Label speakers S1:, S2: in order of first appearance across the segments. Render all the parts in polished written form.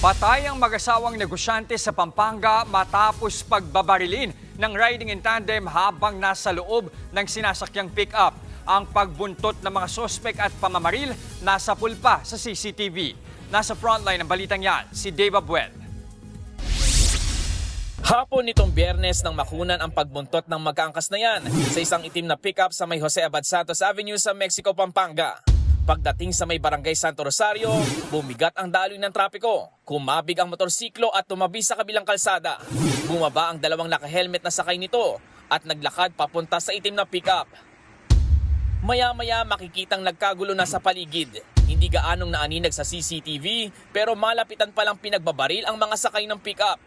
S1: Patay ang mag-asawang negosyante sa Pampanga matapos pagbabarilin ng riding in tandem habang nasa loob ng sinasakyang pick-up. Ang pagbuntot ng mga sospek at pamamaril nasa pulpa sa CCTV. Nasa frontline ng balitang yan, si Dave Abuel.
S2: Hapon nitong Biyernes nang makunan ang pagbuntot ng magkaangkas na yan sa isang itim na pick-up sa may Jose Abad Santos Avenue sa Mexico, Pampanga. Pagdating sa may barangay Santo Rosario, bumigat ang daloy ng trapiko. Kumabig ang motorsiklo at tumabi sa kabilang kalsada. Bumaba ang dalawang naka-helmet na sakay nito at naglakad papunta sa itim na pick-up. Maya-maya makikitang nagkagulo na sa paligid. Hindi gaanong naaninag sa CCTV pero malapitan palang pinagbabaril ang mga sakay ng pick-up.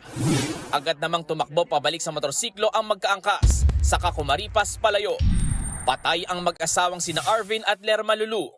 S2: Agad namang tumakbo pabalik sa motorsiklo ang magkaangkas, saka kumaripas palayo. Patay ang mag-asawang sina Arvin at Lerma Lulu.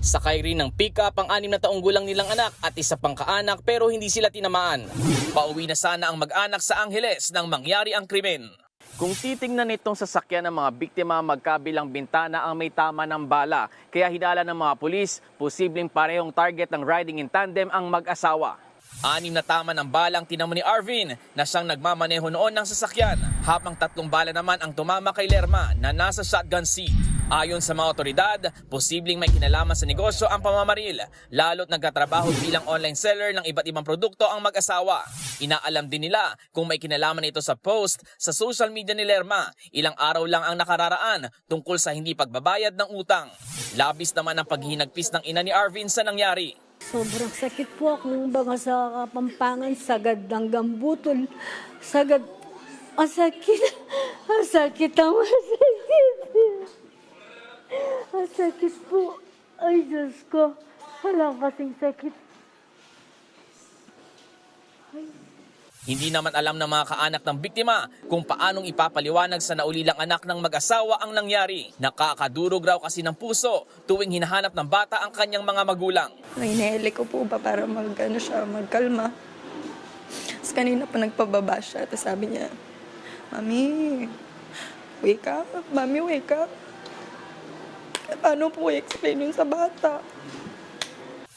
S2: Sakay rin ng pick-up ang 6 na taong gulang nilang anak at isa pang kaanak pero hindi sila tinamaan. Pauwi na sana ang mag-anak sa Angeles nang mangyari ang krimen. Kung titingnan itong sasakyan ng mga biktima, magkabilang bintana ang may tama ng bala. Kaya hinala ng mga pulis, posibleng parehong target ng riding in tandem ang mag-asawa. 6 na tama ng bala ang tinamo ni Arvin na siyang nagmamaneho noon ng sasakyan, habang 3 bala naman ang tumama kay Lerma na nasa shotgun seat. Ayon sa mga otoridad, posibleng may kinalaman sa negosyo ang pamamaril, lalo't nagtatrabaho bilang online seller ng iba't ibang produkto ang mag-asawa. Inaalam din nila kung may kinalaman ito sa post sa social media ni Lerma, ilang araw lang ang nakararaan tungkol sa hindi pagbabayad ng utang. Labis naman ang paghinagpis ng ina ni Arvin sa nangyari.
S3: Sobrang sakit po akong baga sa Kapampangan, sagad hanggang butol, sagad, ang sakit, ang sakit, ang sakit. Ang sakit po. Ay, Diyos ko. Wala kasing sakit. Ay.
S2: Hindi naman alam ng mga kaanak ng biktima kung paanong ipapaliwanag sa naulilang anak ng mag-asawa ang nangyari. Nakakadurog raw kasi ng puso tuwing hinahanap ng bata ang kanyang mga magulang.
S4: Hinihili ko po ba para magkalma. Tapos kanina po nagpababa siya. Tapos sabi niya, Mami, wake up. Mami, wake up. Paano po i-explain yun sa bata?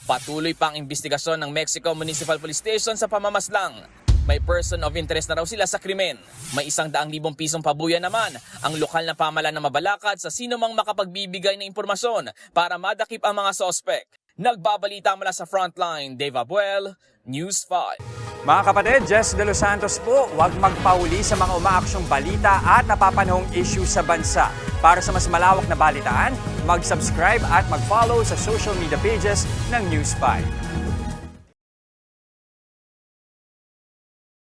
S2: Patuloy pa ang investigasyon ng Mexico Municipal Police Station sa pamamaslang. May person of interest na raw sila sa krimen. May 100,000 pisong pabuya naman ang lokal na pamahalaan na mabalakad sa sino mang makapagbibigay ng impormasyon para madakip ang mga sospek. Nagbabalita mula sa Frontline, Dave Abuel, News 5.
S1: Mga kapatid, Jess De Los Santos po, huwag magpauli sa mga umaaksyong balita at napapanahong issue sa bansa. Para sa mas malawak na balitaan, mag-subscribe at mag-follow sa social media pages ng News 5.